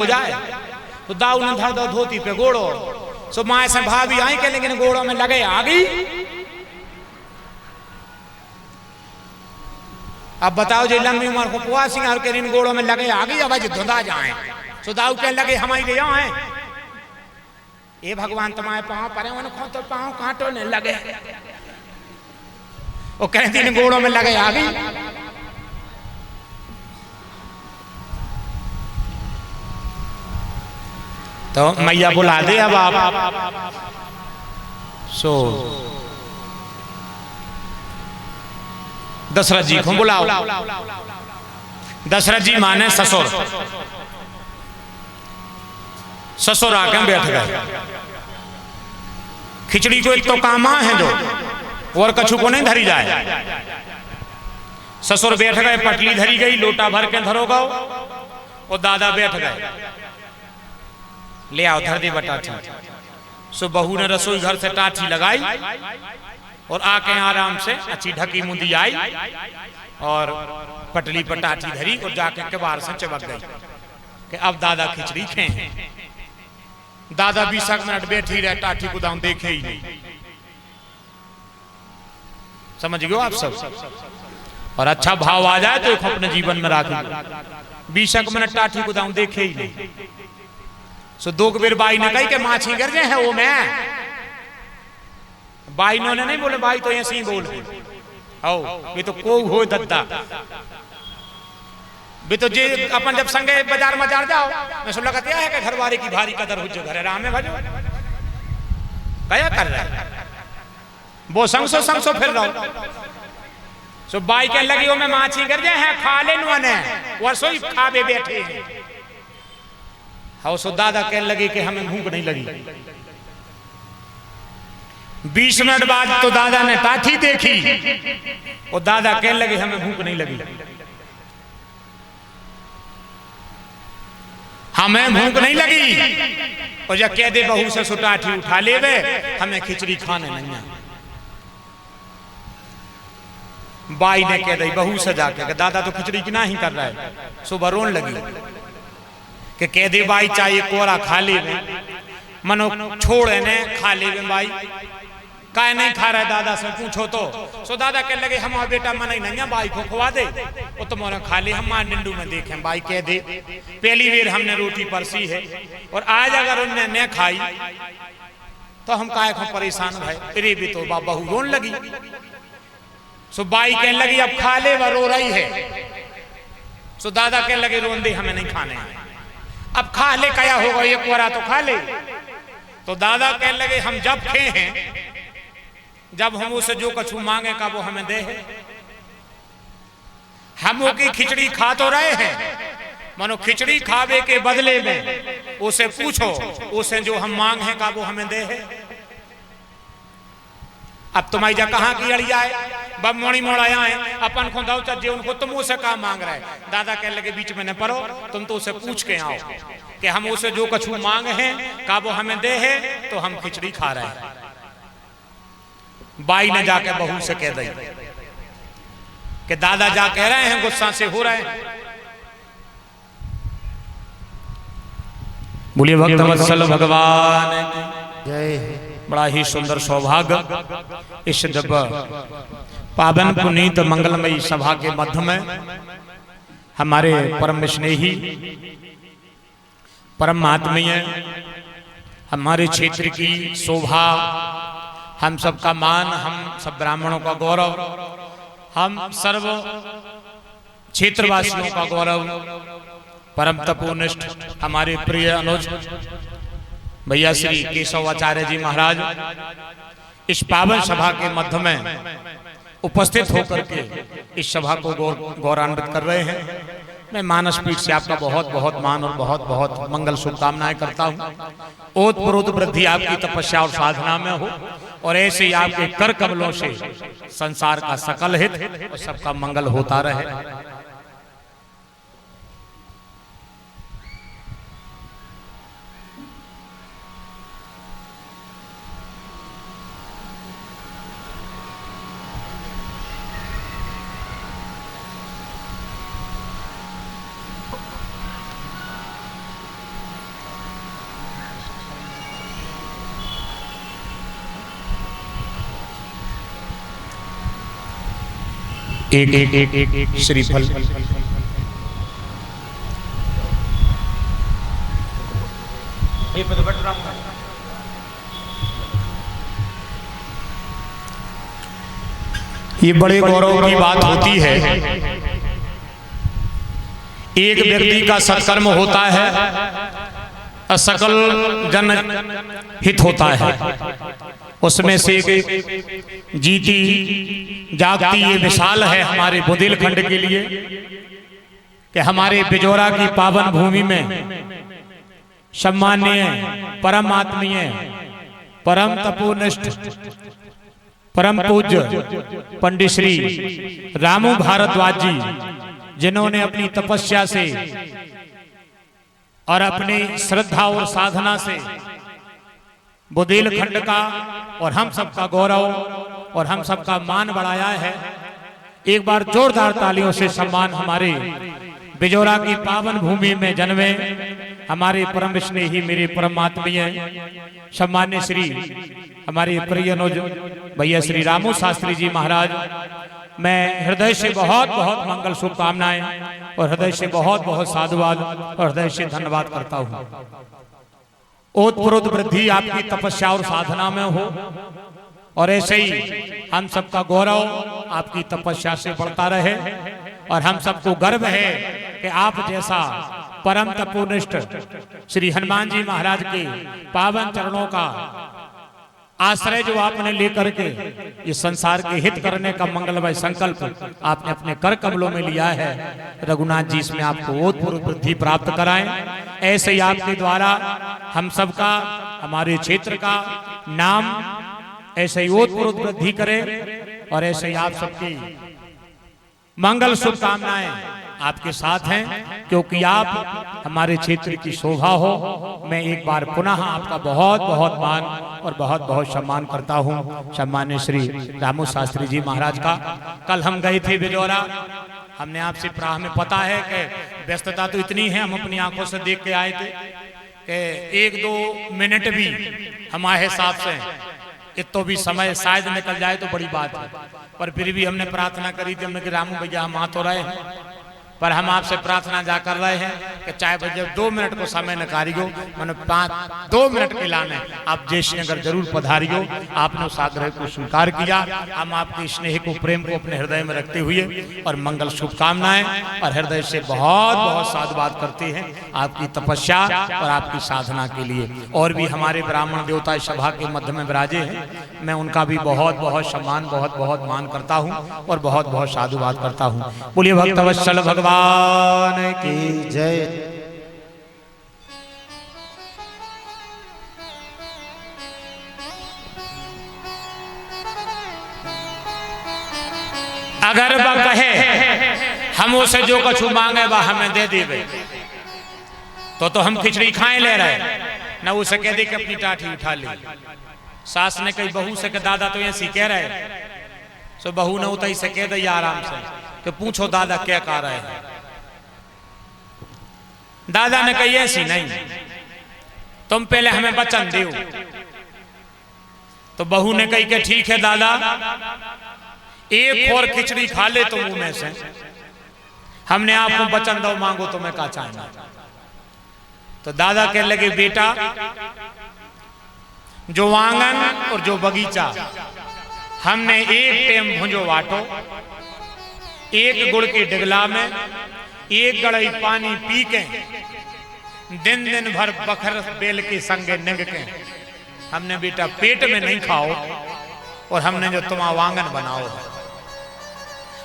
हो जाए तो दाऊ ने धर दो धोती पे गोड़ो सो माए से भाभी आई के लेकिन गोड़ों में लगे आ गई। अब बताओ जी लंबी उम्र को पुआ सिंगार के इन गोड़ों में लगे आ गई अब आज धुंधा जाए सो दाऊ के लगे हमारी ले जाओ हैं ये भगवान तुम्हारे पाँव परे उनको तो पाँव कांटो ने लगे वो कहती इन गोड़ों में लगे आ गई। तो मैया बुला दे अब आप सो दशरथ जी को बुलाओ। दशरथ जी माने ससुर ससुर आके बैठ गए। खिचड़ी को एक तो कामा है जो और कछु को नहीं धरी जाए। ससुर बैठ गए पटली धरी गई लोटा भर के धरो गो और दादा बैठ गए ले आओ धर दे बटाठी। सो बहू ने रसोई घर से टाठी लगाई और आके आराम से अच्छी ढकी मुंदी आई और पटली पर टाठी धरी और जाके कबार से चिपक गई कि अब दादा खिचड़ी खाएं। दादा 20 मिनट बैठी रहे टाठी को दाम देखे ही नहीं। समझ गए आप सब। और अच्छा भाव आ जाए तो अपने जीवन में राखी 20 मिनट टाठी को दाम देखे ही नहीं। सो दो बेर बाई ने कही के माछी गिर जाए है वो मैं बाई ने नहीं बोले बाई तो ऐसे ही बोल आओ ये तो को हो दद्दा भी तो जे अपन जब संगे बाजार बाजार जाओ मैं सुन लगा है कि घरवारे की भारी कदर हो जो घर राम में भजो क्या कर रहा है वो संगसो फिर रहो। सो बाई के लगी वो मैं माछी गिर जाए है खा ले नुआने और सोई खावे बैठे हैं। हाँ सो दादा कहने लगे कि हमें भूख नहीं लगी। 20 मिनट बाद तो दादा ने टाठी देखी और दादा कहने लगे हमें भूख नहीं लगी। हमें भूख नहीं लगी और जब कह दे बहू से सुटाठी उठा ले वे हमें खिचड़ी खाने नहीं है। बाई ने कह दी बहू से जाके दादा तो खिचड़ी की ना ही कर रहा है। सुबह रोन लगी कि कह दे बाई चाहिए कोरा खा ले मनो छोड़े ने खा ले बाई काय नहीं खा रहा है दादा से पूछो तो। सो दादा कह लगे हमारा बेटा मन ही नहीं बाई को खवा दे वो तुम्हारा खा ले हम निंडू में देखें। बाई कह दे पहली बार हमने रोटी परसी है और आज अगर उनने न खाई तो हम काय को परेशान भाई तेरे भी तो बहू रोन लगी। सो बाई कहने लगी अब खा ले वह रो रही है। सो दादा कहने लगे रोन दे हमें नहीं खाने अब खा ले क्या होगा एक कोरा तो खा ले। तो दादा कहने लगे हम जब खे हैं जब हम उसे जो कछु मांगे का वो हमें दे है। हम वो की खिचड़ी खा तो रहे हैं मानो खिचड़ी खावे के बदले में उसे पूछो उसे जो हम मांग है का वो हमें दे है। अब तुम्हारी जा कहाँ की अड़िया है बब मोड़ी मोड़ाया है अपन को दाऊ चज्जे उनको तुम उसे कहा मांग रहे। दादा कहने लगे बीच में न पढ़ो तुम तो उसे पूछ के आओ कि हम उसे जो कछु मांग हैं का वो हमें दे है तो हम खिचड़ी खा रहे हैं। बाई ने जाके बहू से कह दी कि दादा जा कह रहे हैं गुस्सा से हो रहे हैं। बोलिए भक्त वत्सल भगवान जय। बड़ा ही सुंदर सौभाग्य इस जब पावन पुनीत मंगलमयी सभा के मध्य में हमारे परम स्नेही परम आत्मीय हमारे क्षेत्र की शोभा हम सबका मान हम सब ब्राह्मणों का गौरव हम सर्व क्षेत्रवासियों का गौरव परम तपोनिष्ठ हमारे प्रिय अनुज भैया श्री केशवाचार्य जी महाराज इस पावन सभा के मध्य में उपस्थित होकर के इस सभा को गौरवान्वित कर रहे हैं। मैं मानस पीठ से आपका बहुत बहुत मान और बहुत बहुत मंगल शुभकामनाएं करता हूं। ओतप्रोत वृद्धि आपकी तपस्या और साधना में हो और ऐसे ही आपके कर कमलों से संसार का सकल हित और सबका मंगल होता रहे। एक एक एक एक, एक श्रीफल ये बड़े गौरव की बात होती है। एक व्यक्ति का सत्कर्म होता है और सकल जन हित होता है। उसमें से जीती जागती ये मिसाल है हमारे बुंदेलखंड के लिए कि हमारे बिजौरा की पावन भूमि में सम्माननीय परम आत्मीय परम तपोनिष्ठ परम पूज्य पंडित श्री रामू भारद्वाज जी, जिन्होंने अपनी तपस्या से और अपनी श्रद्धा और साधना से बुंदेलखंड का और हम सबका गौरव और हम सबका मान बढ़ाया है। एक बार जोरदार तालियों से सम्मान हमारे बिजौरा की पावन भूमि में जन्मे हमारे परम स्नेही मेरे परमात्मीय सम्मान्य श्री हमारे प्रिय अनुज भैया श्री रामू शास्त्री जी महाराज, मैं हृदय से बहुत बहुत मंगल शुभकामनाएं और हृदय से बहुत बहुत साधुवाद और हृदय से धन्यवाद करता हूं। ओतप्रोत वृद्धि आपकी तपस्या और साधना में हो और ऐसे ही हम सबका गौरव आपकी तपस्या से बढ़ता रहे और हम सबको गर्व है कि आप जैसा परम तपोनिष्ठ श्री हनुमान जी महाराज के पावन चरणों का आश्रय जो आपने लेकर के इस संसार के हित करने का मंगलमय संकल्प आपने अपने कर कमलों में लिया है। रघुनाथ जी इसमें आपको ओतप्रोत वृद्धि प्राप्त कराएं। ऐसे ही आपके द्वारा हम सबका हमारे क्षेत्र का नाम ऐसे ही ओतप्रोत वृद्धि करे और ऐसे ही आप सबकी मंगल शुभकामनाएं आपके साथ हैं, क्योंकि आप हमारे क्षेत्र की शोभा हो। मैं एक बार पुनः आपका बहुत बहुत मान और बहुत बहुत सम्मान करता हूं। सम्मान्य श्री रामू शास्त्री जी महाराज का कल हम गए थे बिजौरा, हमने आपसे प्राह में पता है कि व्यस्तता तो इतनी है, हम अपनी आंखों से देख के आए थे कि 1-2 मिनट भी हमारे हिसाब से इतो भी समय शायद निकल जाए तो बड़ी बात है, पर फिर भी हमने प्रार्थना करी थी। हमने कि रामू भैया हम आ तो रहे हैं, पर हम आपसे प्रार्थना जा कर रहे हैं कि चाहे भैया 2 मिनट को समय नकारियो, मैंने 2 मिनट के लाने आप जयश्रीनगर जरूर पधारियो। आपने उस आग्रह को स्वीकार किया। हम आपके स्नेह को प्रेम को अपने हृदय में रखते हुए और मंगल शुभकामनाएं और हृदय से बहुत बहुत साधुवाद करते हैं आपकी तपस्या और आपकी साधना के लिए। और भी हमारे ब्राह्मण देवता सभा के मध्य में विराजे हैं, मैं उनका भी बहुत बहुत सम्मान बहुत बहुत मान करता हूँ और बहुत बहुत साधुवाद करता हूँ। बोलिए भक्तवत्सल भगवान की जय। अगर वह कहे हम उसे जो कछु मांगे वह हमें दे देवे, तो हम खिचड़ी खाए ले रहे न उसे कह दे कि अपनी टाठी उठा ले। सास ने कही बहू से कि दादा तो ऐसी कह रहे, सो बहू ने उतई से कह दिया आराम से कि पूछो दादा क्या कह रहे हैं। दादा ने कही ऐसी नहीं, तुम पहले हमें वचन दो। तो बहू ने कही कि ठीक है दादा, एक और खिचड़ी खा ले तुम मुंह में से, हमने आपको वचन दो, मांगो तो मैं का चाहना। तो दादा कहने लगे बेटा, जो आंगन और जो बगीचा हमने एक टेम भुंजो वाटो, एक गुड़ के डिगला में एक गड़ई पानी पी के दिन दिन भर बखर बेल के संगे निग के हमने बेटा पेट में नहीं खाओ, और हमने जो तुम आंगन बनाओ,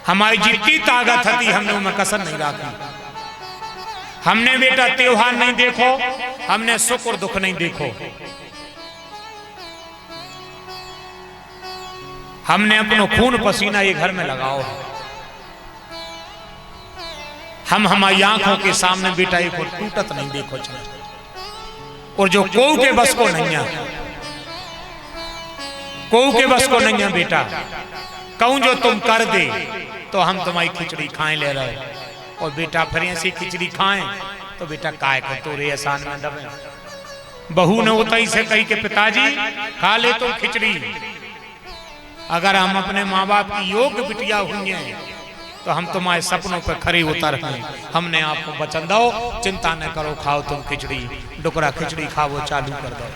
हमारी जितनी ताकत थी हमने उनमें कसर नहीं रखी। हमने बेटा त्योहार नहीं देखो, हमने सुख और दुख नहीं देखो, हमने अपनो खून पसीना ये घर में लगाओ। हम हमारी आंखों के सामने बेटा एक टूटत नहीं देखो चल, और जो कोऊ के बस को नहीं है, कोऊ के बस को नहीं है बेटा, कहूं जो तुम कर दे तो हम तुम्हारी खिचड़ी खाए ले रहे। और बेटा फिर ऐसी खिचड़ी खाएं तो बेटा काय को तोरे एहसान में दबे। बहू ने उतई से कही कि पिताजी खा ले तो खिचड़ी, अगर हम अपने माँ बाप की योग्य बिटिया हुई हैं तो हम तुम्हारे सपनों पे खरी उतर हैं। हमने आपको वचन दो, चिंता न करो, खाओ तुम खिचड़ी। डुकरा खिचड़ी खाओ चालू कर दो।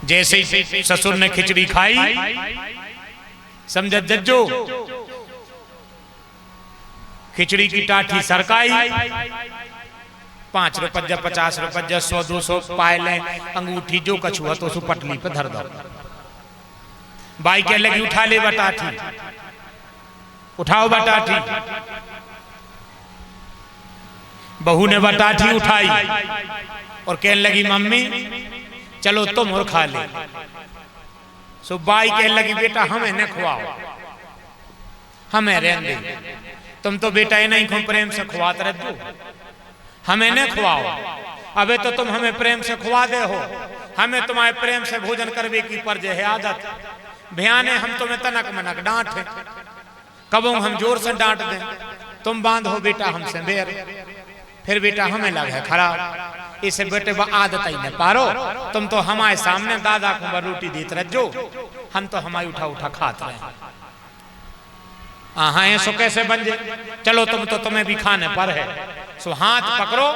जैसे ही ससुर ने खिचड़ी खाई, समझ जज्जो, खिचड़ी की टाठी सरकाई, 5 रुपया 50 रुपया 100 200 पाए ले, अंगूठी जो कछु है तो उस पटली पे धर दो। बाई कह लगी उठा ले बटाठी, उठाओ बटाठी। बहू ने बटाठी उठाई और कहने लगी मम्मी चलो तुम और खा ले। सो बाई कहने लगी बेटा हमें न खुआओ, हमें रहने दे, तुम तो बेटा नहीं खूब प्रेम से खुआते रहते हो, हमें न खुआओ। अबे तो तुम हमें प्रेम से खुआ दे हो, हमें तुम्हारे प्रेम से भोजन करवे की पर है आदत। भयाने हम तुम्हें तनक मनक डांट है, कबो हम जोर से डांट दें, तुम बांधो बेटा हमसे बेर, फिर बेटा हमें लगे खराब। इसे बेटे वो आदत ही न पारो, तुम तो हमारे सामने दादा को रोटी देते रहो, हम तो हमारी उठा उठा खाते रहे। हाँ सो कैसे बन जाए, चलो तुम तो तुम्हें भी खाने पर है। सो हाथ पकड़ो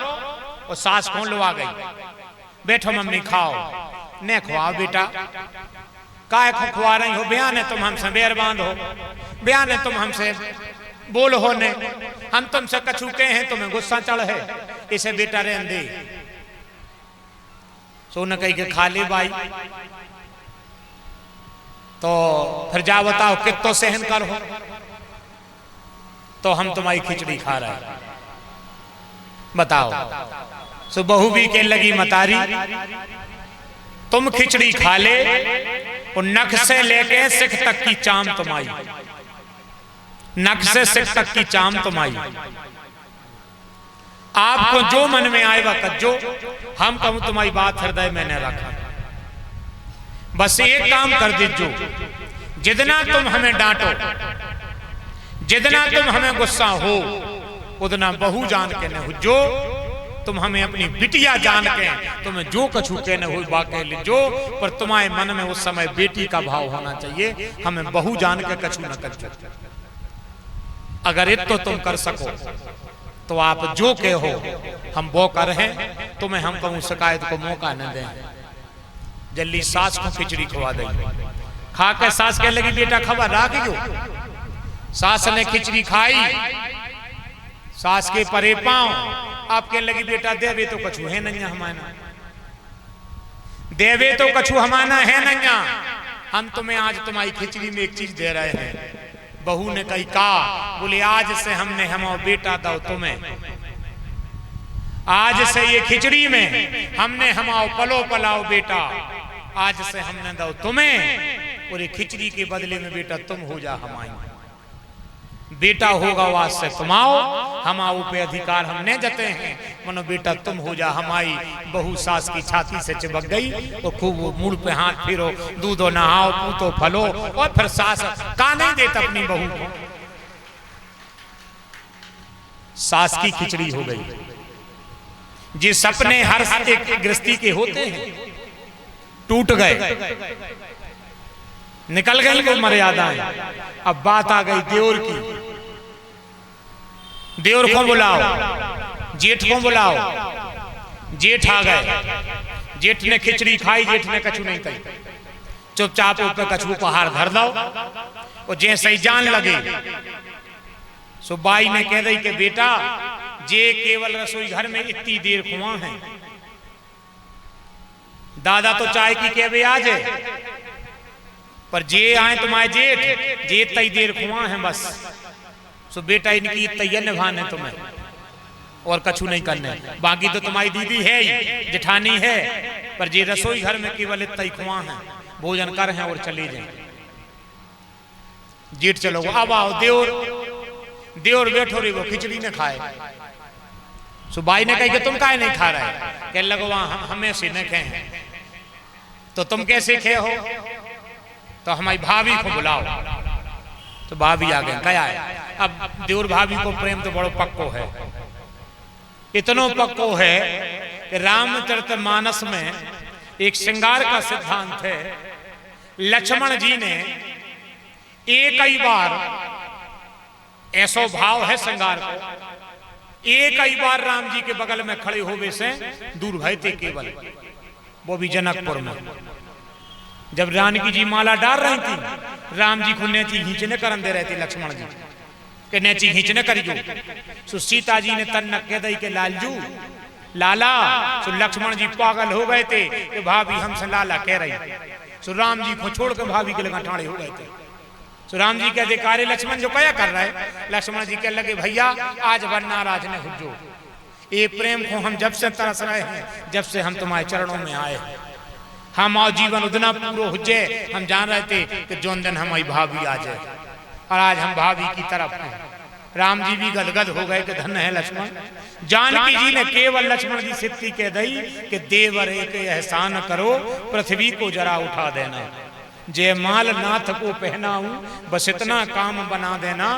और सास कौन लो आ गई, बैठो मम्मी खाओ। ने खुआओ बेटा, काय को खुआ रही हो, बयान है तुम हमसे बेर बांधो, बयान है तुम हमसे बोल हो ने, हम तुमसे कछु कहे हैं तुम्हें गुस्सा चढ़ है, इसे बेटा रहने दे। सो न कही के खा ले भाई, तो फिर जा बताओ कितो सहन कर हो, तो हम तुम्हारी खिचड़ी खा रहे हैं, बताओ। सो बहू भी कहने लगी मतारी तुम खिचड़ी खा ले और नख से लेके सिख तक की चाम तुम्हारी, नख से सिख तक की चाम तुम्हारी, आपको जो मन में आए वह कज्जो, हम कहूं तुम्हारी बात हृदय में न रखा। बस एक काम कर दीजो, जितना तुम हमें डांटो, जितना तुम हमें गुस्सा हो, उतना बहू जान के न हो, जो तुम हमें अपनी बिटिया जान के तुम्हें जो कछु कहने हुई बाके ले जो, पर तुम्हारे मन में उस समय बेटी का भाव होना चाहिए, हमें बहू जान के कछु न कर। अगर इतो तुम कर सको तो आप जो कहो हम वो कर हैं, तुम्हें हम कहूं शिकायत को मौका न दें। जल्दी सास को खिचड़ी खवा दे। खा के सास कह लगी बेटा खबर राख गयो। सास ने खिचड़ी खाई, सास के परे पांव, आप कह लगी बेटा देवे तो कछु है नहीं हमारा, देवे तो कछु हमारा है नहीं, हम तुम्हें आज तुम्हारी खिचड़ी में एक चीज दे रहे हैं। बहू ने कही का, बोले आज से हमने हमारा बेटा दो तुम्हें, आज से ये खिचड़ी में हमने हमारा पलो पलाओ बेटा, आज से हमने दो तुम्हें, और ये खिचड़ी के बदले में बेटा तुम हो जा हमारी, बेटा होगा वाज से तुम आओ, हमाओ पे अधिकार हमने जते हैं, मनो बेटा तुम हो जा हमारी। बहू सास की छाती से चिपक गई और खूब मुड़ पे हाथ फिरो, दूधो नहाओ पूतो फलो, और फिर सास का नहीं देता अपनी बहू को। सास की खिचड़ी हो गई। जे सपने हर एक गृहस्थी के होते हैं टूट गए, निकल गई वो मर्यादाएं। अब बात आ गई देवर की, देवर को बुलाओ, जेठ को बुलाओ। जेठ आ गए, जेठ ने खिचड़ी खाई, जेठ ने कछु नहीं कही, चुपचाप ऊपर कछु को हार धर दो, और जैसे ही जान लगे सो बाई ने कह दी कि बेटा जे केवल रसोई घर में इतनी देर खुआ है, दादा तो चाय की कहवे आ जाए, पर जे आए तुम्हारे जेठ, जे इतनी देर खुआ है बस। सो बेटा इनकी इतना निभाने तुम्हें, और कछु नहीं करने, बाकी तो तुम्हारी दीदी है ही, जेठानी है, पर जे रसोई घर में केवल इतना ही खुआ है, भोजन कर हैं और चले जाए। जेठ चलो अब आओ देवर, देवर बैठो रे वो खिचड़ी ने खाए। सो बाई ने कही कि तुम काहे नहीं खा रहे, कह लगो वहां हमें से न खे, तो तुम कैसे खे हो, तो हमारी भाभी को बुलाओ। तो भाभी आ गए, क्या है अब देवर भाभी को प्रेम तो बड़ो पक्को है, इतनो पक्को है कि रामचरितमानस में एक श्रृंगार का सिद्धांत है। लक्ष्मण जी ने एक ही बार ऐसो भाव है श्रृंगार को, एक ही बार राम जी के बगल में खड़े होवे से दूर भय थे केवल, वो भी जनकपुर में। जब जानकी जी माला डाल रही थी, राम जी को नेची खींचने करन दे रहे थे लक्ष्मण जी के नेची खींचने करियो। सो सीता जी ने तन कह दई के लालजू लाला। सो लक्ष्मण जी पागल हो गए थे कि भाभी हमसे लाला कह रही। सो राम जी को छोड़ के भाभी के लगा ठाणे हो गए थे। सो राम जी कहते कार्य लक्ष्मण जो क्या कर रहा है? लक्ष्मण जी कह लगे भैया आज वर नाराज ने हुज्जो, ये प्रेम को हम जब से तरस रहे हैं, जब से हम तुम्हारे चरणों में आए, हम और जीवन उतना पूरा हुज्जे। हम जान रहे थे कि जोन दिन हमारी भाभी आ जाए, और आज हम भाभी की तरफ हैं। राम जी भी गदगद हो गए कि धन्य है लक्ष्मण। जानकी जी ने केवल लक्ष्मण जी सिद्धि कह दई कि देवर एक एहसान करो, पृथ्वी को जरा उठा देना, जयमाल नाथ को पहनाऊं, बस इतना काम बना देना।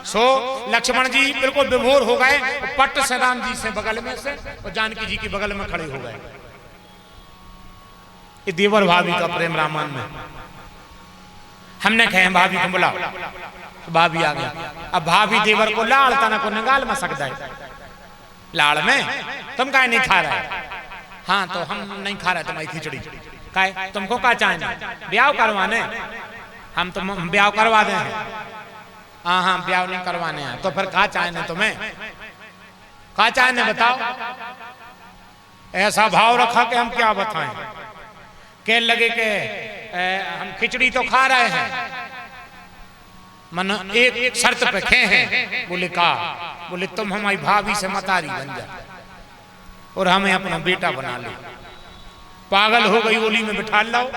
सो लक्ष्मण जी बिल्कुल विभोर हो गए, पट से राम जी से बगल में से और जानकी जी के बगल में खड़े हो गए। ये देवर भाभी का प्रेम रामायण में। हमने कहे भाभी को बुलाओ, तो भाभी आ गया। अब भाभी देवर को लाल तना को नगाल में सकता है, लाल में तुम काहे नहीं खा रहे? हाँ तो हम नहीं खा रहे तुम्हारी खिचड़ी। काहे तुमको क्या चाहिए? ब्याह करवाने? हम तो ब्याह करवा दे हैं। हाँ हाँ ब्याह नहीं करवाने हैं, तो फिर क्या चाहिए तुम्हें? क्या चाहिए बताओ? ऐसा भाव रखा कि हम क्या बताएं। कह लगे कि हम खिचड़ी तो खा रहे हैं, मन एक शर्त पे खे हैं। बोले का? बोले तुम हमारी भाभी से मतारी बन जा और हमें अपना बेटा बना लो। पागल हो गई ओली में बिठा लाओ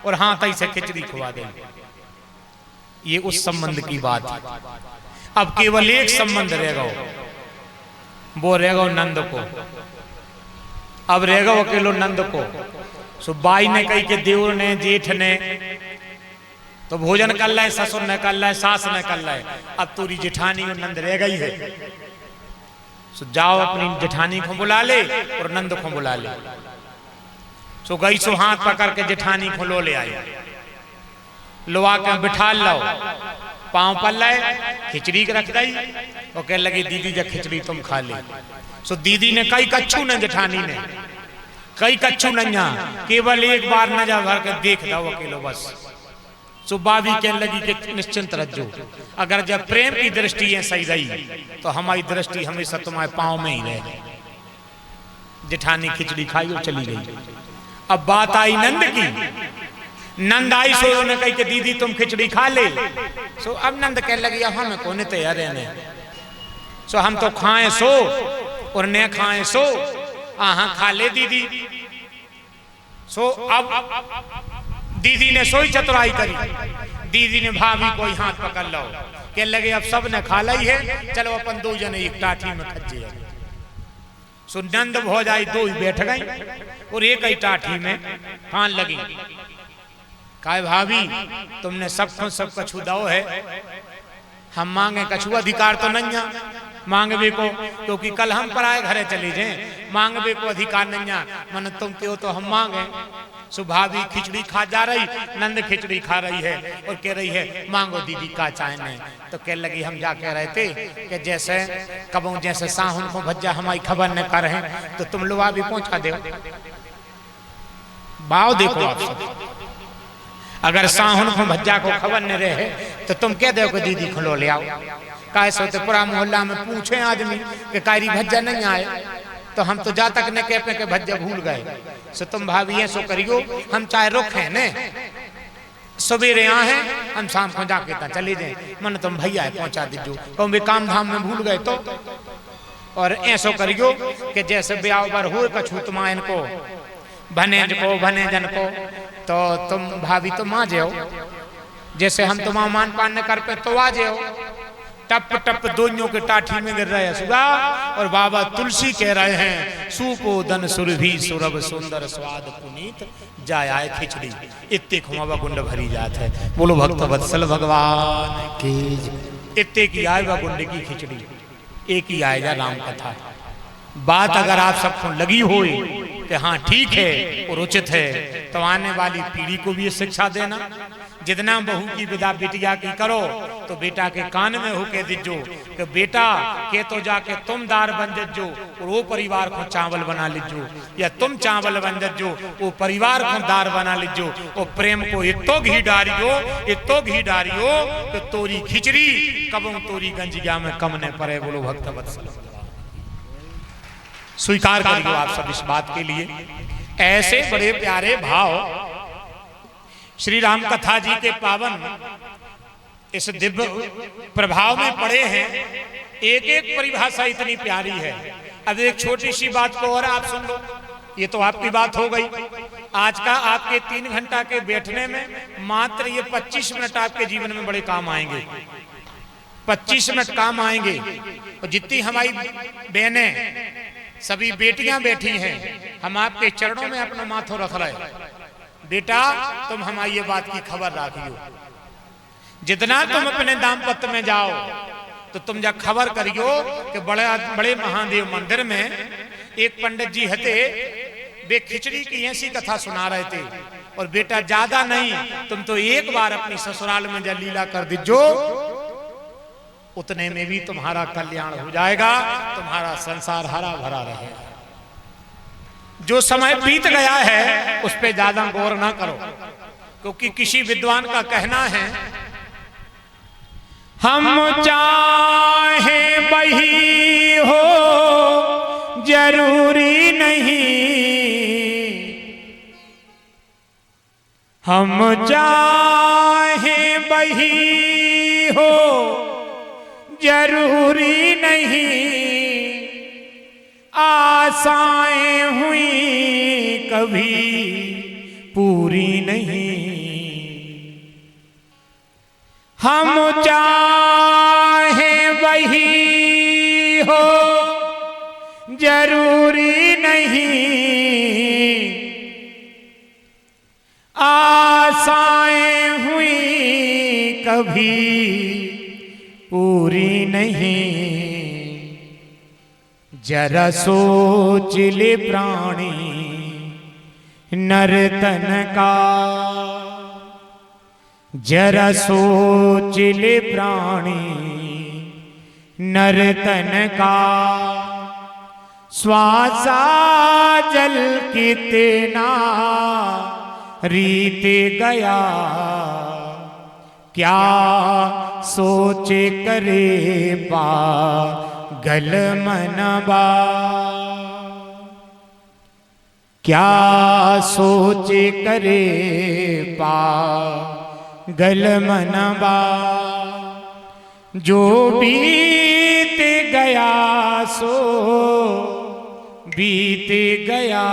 और हाँ तई से खिचड़ी खुआ दे। ये उस संबंध की बात है। अब केवल एक संबंध रहेगा, वो रहेगा नंद को। अब रहेगा अकेलो नंद को। सो बाई ने कही के देवर ने जेठ ने तो भोजन कर लाए, ससुर ने कर लाए, सास ने कर लाए। अब तोरी जेठानी और नंद रह गई है। सो जाओ अपनी जेठानी को बुला ले और नंद को बुला ले। सो गई सो हाथ पकड़ के जेठानी को लो ले आई, लोआ के बिठा लो, पांव पर लाए, खिचड़ी रख गई और कह लगी दीदी जब खिचड़ी तुम खा ले। सो दीदी ने कई कच्छू ने, जेठानी ने कई कच्छू नैया, केवल एक बार नजर भर के देख दो अकेलो बस। सो भाभी कहने लगी कि निश्चिंत रहो, अगर जब प्रेम की दृष्टि है सही रही तो हमारी दृष्टि हमेशा तुम्हारे पांव में ही रहे। जेठानी खिचड़ी खाई और चली गई। अब बात आई नंद की। नंद आई सो उन्होंने कही कि दीदी तुम खिचड़ी खा ले। सो अब नंद कह लगी अब हमें कौन तैयार है, सो हम तो खाएं सो और न खाएं सो। हाँ खा ले दीदी। सो अब दीदी ने सोई चतुराई करी। दीदी ने भाभी को ही हाथ पकड़ लो, कह लगे अब सब ने खा ली है, चलो अपन दो जने एक टाठी में खज्जे। सो नंद भौजाई दो ही बैठ गई और एक ही टाठी में खान लगी। कहा भाभी तुमने सब कछु दाओ है, हम मांगे कछु अधिकार तो नहीं है मांगबे को, क्योंकि कल हम पराए घरे चले जाए, मांगबे को अधिकार नहीं है। मन तुम क्यों तो हम मांगे। सो भाभी खिचड़ी खा जा रही, नंद खिचड़ी खा रही है और कह रही है मांगो दीदी का चाहने। तो कह लगी हम जा कह रहे थे कि जैसे कबों जैसे साहुन को भज्जा हमारी खबर न कर है तो तुम लोग भी पहुंचा दो। भाव देखो आप सब, अगर साहुन को भज्जा को खबर न रहे तो तुम कह दो कि दीदी खलो ले आओ। कैसे तो पूरा मोहल्ला में पूछे आदमी कि कारी भज्जा नहीं आए, तो हम तो जा तक न कह पे के भज्जा भूल गए। सो तुम भाभी सो करियो, हम चाहे रुख है ने सवेरे यहाँ हैं, हम शाम को जाके ता चले जाए। मन तुम भैया पहुंचा दीजो, तुम भी काम धाम में भूल गए तो। और ऐसो करियो कि जैसे ब्याह बर हो कछु तुम इनको भनेज को भनेजन को, तो तुम भाभी तुम आ जाओ, जैसे हम तुम मान पान न कर पे तो आ जाओ। टप टप दोनों के टाठी में गिर रहे सुगा और बाबा तुलसी कह रहे हैं सुको दन सुरभि सुरभ सुंदर स्वाद पुनीत जाय आए खिचड़ी। इत्ते खुमावा गुंड भरी जात है। बोलो भक्त वत्सल भगवान की। इत्ते की आए व गुंड की खिचड़ी, एक ही आएगा राम कथा। बात अगर आप सबको लगी हो कि हाँ ठीक है और उचित है, तो आने वाली पीढ़ी को भी ये शिक्षा देना जितना बहू की विदा बिटिया की करो तो बेटा के कान में हो के दीजो कि बेटा के तो जाके तुम दार बन जजो और वो परिवार को चावल बना लीजो, या तुम चावल बन जजो वो परिवार को दार बना लीजो। वो प्रेम को इतो घी डारियो तो तोरी खिचड़ी कबों तोरी गंजिया में कम ने पड़े। बोलो भक्त वत्सल स्वीकार करियो आप सब इस बात के लिए। ऐसे बड़े प्यारे भाव श्री राम कथा जी के पावन इस दिव्य प्रभाव में पड़े हैं। एक एक परिभाषा इतनी प्यारी है। अब एक छोटी सी बात को और आप सुन लो, ये तो आपकी बात हो गई। आज का आपके 3 घंटा के बैठने में मात्र ये 25 मिनट आपके जीवन में बड़े काम आएंगे। 25 मिनट काम आएंगे। और जितनी हमारी बहनें सभी बेटियां बैठी हैं, हम आपके चरणों में अपना माथो रख रहे। बेटा तुम हमारी ये बात की खबर रखियो, जितना तुम अपने दाम्पत्य में जाओ तो तुम जब खबर करियो कि बड़े महादेव मंदिर में एक पंडित जी हते, वे खिचड़ी की ऐसी कथा सुना रहे थे। और बेटा ज्यादा नहीं, तुम तो एक बार अपनी ससुराल में जब लीला कर दीजो, उतने में भी तुम्हारा कल्याण हो जाएगा, तुम्हारा संसार हरा भरा रहेगा। जो समय बीत गया है उस पे ज्यादा गौर ना करो, क्योंकि किसी विद्वान का कहना है, हम चाहे बही हो जरूरी नहीं, हम चाहे बही हो जरूरी नहीं, आशाएं हुई कभी पूरी नहीं। हम चाहे वही हो जरूरी नहीं, आशाएं हुई कभी पूरी नहीं। जरा सोच ले प्राणी नर्तन का, जरा सोच ले प्राणी नर्तन का, श्वासा जल कितना रीत गया, क्या सोचे करे पागल मनबा, क्या सोचे करे पागल मनबा। जो बीत गया सो बीत गया,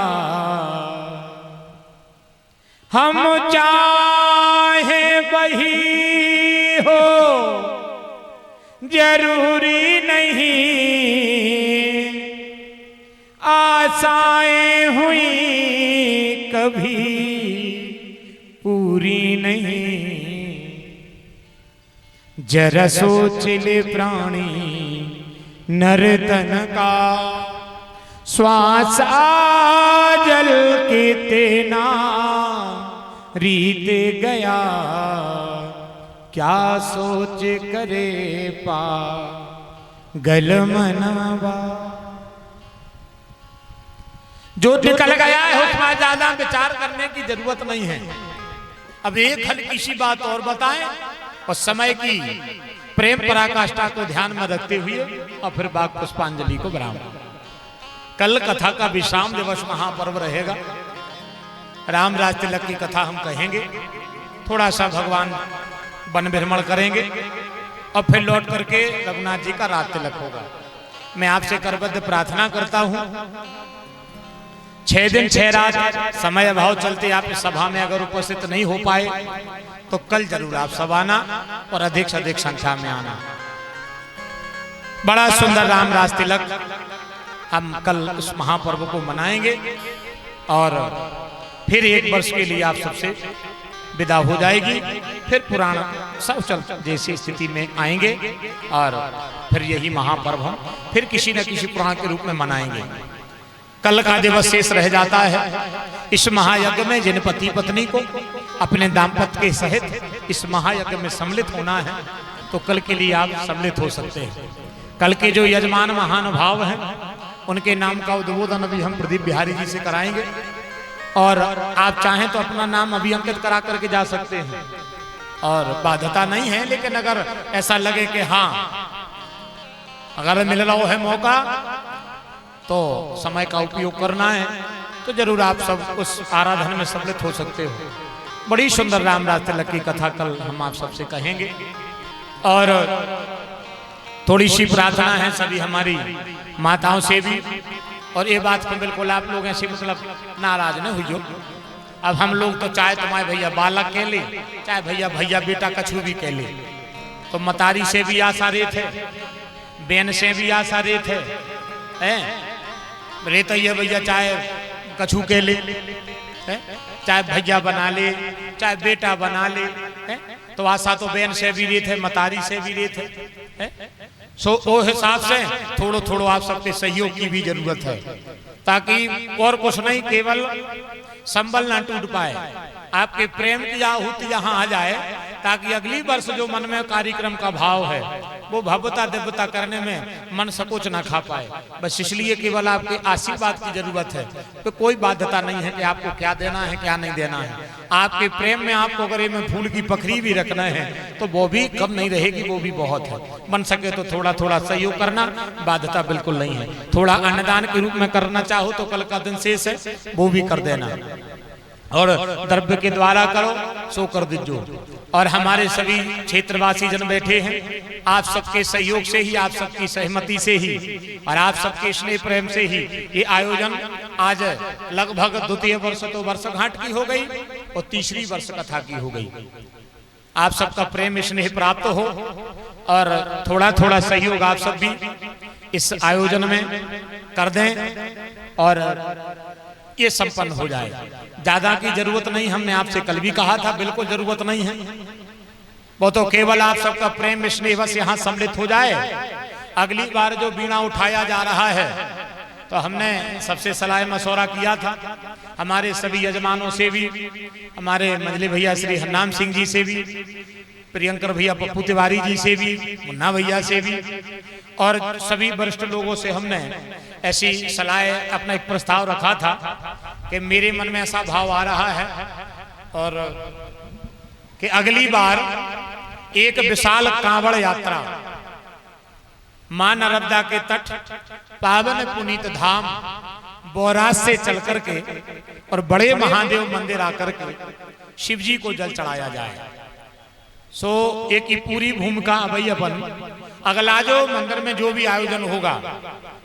हम चाहे वही हो जरूरी नहीं, आशाएं हुई कभी पूरी नहीं। जरा सोच ले प्राणी नर्तन का, श्वास जल के तेना रीत गया, क्या सोच करे पागल मनवा। जो निकल गया है उसमें ज्यादा विचार करने की जरूरत नहीं है। अब एक हल्की सी बात और बताएं और समय की प्रेम पराकाष्ठा को ध्यान में रखते हुए और फिर बाग पुष्पांजलि को विराम। कल कथा का विश्राम दिवस महापर्व रहेगा। राम राज तिलक की कथा हम कहेंगे, थोड़ा सा भगवान वन भ्रमण करेंगे और फिर लौट करके रघुनाथ जी का रात तिलक होगा। मैं आपसे करबद्ध प्रार्थना करता हूं, 6 दिन 6 रात समय अभाव चलते आप इस सभा में अगर उपस्थित नहीं हो पाए तो कल जरूर आप सब आना और अधिक से अधिक संख्या में आना। बड़ा सुंदर राम राज तिलक हम कल उस महापर्व को मनाएंगे और फिर 1 वर्ष के लिए आप सबसे विदा हो जाएगी। फिर पुराण सब चल जैसी स्थिति में आएंगे और फिर यही महापर्व हम फिर किसी न किसी पुराण के रूप में मनाएंगे। कल का दिवस शेष रह जाता है। इस महायज्ञ में जिन पति पत्नी को अपने दाम्पत्य के सहित इस महायज्ञ में सम्मिलित होना है तो कल के लिए आप सम्मिलित हो सकते हैं। कल के जो यजमान महानुभाव हैं उनके नाम का उद्बोधन अभी हम प्रदीप बिहारी जी से कराएंगे और आप चाहें तो अपना नाम अभी अंकित करा करके जा सकते हैं और बाध्यता नहीं है, लेकिन अगर ऐसा लगे कि हाँ अगर मिल रहा है मौका तो समय का उपयोग करना है तो जरूर आप सब उस आराधन में सम्मिलित हो सकते हो। बड़ी सुंदर रामदास तिलक की कथा कल हम आप सबसे कहेंगे और थोड़ी सी प्रार्थना है सभी हमारी माताओं से भी, और ये बात को बिल्कुल आप लोग ऐसे मतलब नाराज न हुई हो। अब हम लोग तो चाहे तुम्हारे भैया बालक कह ले, चाहे भैया बेटा कछु भी कह ले, तो मतारी से भी आशा रेत है, बेन से भी आशा रेत है रेत ये भैया चाहे कछु कह ले, चाहे भैया बना ले चाहे बेटा बना ले, तो आशा तो बेन से भी रेत है, मतारी से भी रेत है। सो वो हिसाब से थोड़ो थोड़ो आप सबके सहयोग की भी जरूरत है, ताकि और कुछ नहीं केवल संबल ना टूट पाए, आपके प्रेम की आहुति यहाँ आ जाए, ताकि अगली वर्ष जो मन में कार्यक्रम का भाव है वो भव्यता दिव्यता करने में मन सकोच ना खा पाए। बस इसलिए केवल आपके आशीर्वाद की जरूरत है। तो कोई बाध्यता नहीं है कि आपको क्या देना है क्या नहीं देना है। आपके प्रेम में आपको अगर ये में फूल की पखरी भी रखना है तो वो भी कम नहीं रहेगी, वो भी बहुत है। बन सके तो थोड़ा थोड़ा सहयोग करना, बाध्यता बिल्कुल नहीं है। थोड़ा अन्नदान के रूप में करना चाहो तो कल का दिन शेष है वो भी कर देना, और द्रव्य के द्वारा करो सो कर दीजो। और हमारे सभी क्षेत्रवासी जन बैठे हैं, आप सबके सहयोग से ही, आप सबकी सहमति से ही और आप सबके स्नेह प्रेम से ही ये आयोजन आज लगभग द्वितीय वर्ष तो वर्षगांठ की हो गई और तीसरी वर्ष कथा की हो गई। आप सबका प्रेम स्नेह प्राप्त हो और थोड़ा थोड़ा सहयोग आप सब भी इस आयोजन में कर दें और ये संपन्न हो जाए। ज्यादा की जरूरत नहीं, हमने आपसे कल भी कहा था, बिल्कुल जरूरत नहीं है। वो तो केवल आप सबका प्रेम स्नेह बस यहाँ सम्मिलित हो जाए। अगली बार जो बीणा उठाया जा रहा है तो हमने सबसे सलाह मशवरा किया था, हमारे सभी यजमानों से भी, हमारे मंजली भैया श्री हरनाम सिंह जी से भी, प्रियंकर भैया पप्पू तिवारी जी से भी, मुन्ना भैया से भी और सभी वरिष्ठ लोगों से हमने ऐसी सलाह अपना एक प्रस्ताव रखा था कि मेरे मन में ऐसा भाव आ रहा है और कि अगली बार एक विशाल कांवड़ यात्रा मां नर्मदा के तट पावन पुनीत धाम बोराज से चल करके और बड़े महादेव मंदिर आकर के शिव जी को जल चढ़ाया जाए। सो एक ही पूरी भूमिका अभी अपन अगला जो मंदिर में जो भी आयोजन होगा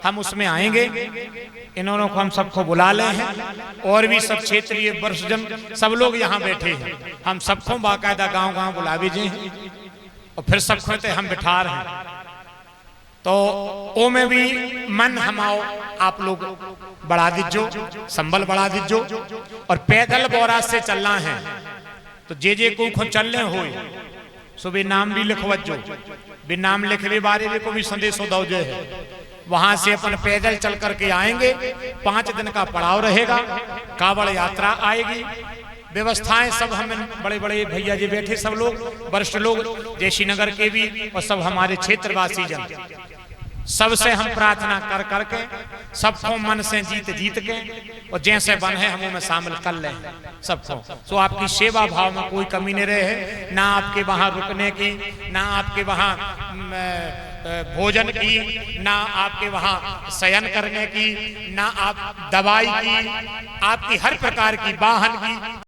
हम उसमें आएंगे। इन्होंने को हम सबको बुला ले हैं और भी सब क्षेत्रीय वर्षजन सब लोग यहाँ बैठे हैं, हम सबको बाकायदा गांव गांव बुला भी हैं और फिर सबको हम बिठा रहे हैं। तो ओ में भी मन हमाओ आप लोग बढ़ा दीजो, संबल बढ़ा दीजो और पैदल बोराज से चलना है तो जे को चलने हो सुबह नाम भी लिखवजो, भी नाम लिखने बारे को भी संदेश दौजे है। वहां से अपन पैदल चल करके आएंगे, 5 दिन का पड़ाव रहेगा, कांवड़ यात्रा आएगी। व्यवस्थाएं सब हम बड़े बड़े भैया जी बैठे सब लोग वरिष्ठ लोग जयशी नगर के भी और सब हमारे क्षेत्रवासी जन सबसे हम प्रार्थना कर करके सबको मन से जीत के और जैसे बन है हम में शामिल कर लें सबको। सो आपकी सेवा भाव में कोई कमी नहीं रहे, ना आपके वहां रुकने की, ना आपके वहां भोजन की, ना आपके वहां शयन करने की, ना आप दवाई की, आपकी हर प्रकार की वाहन की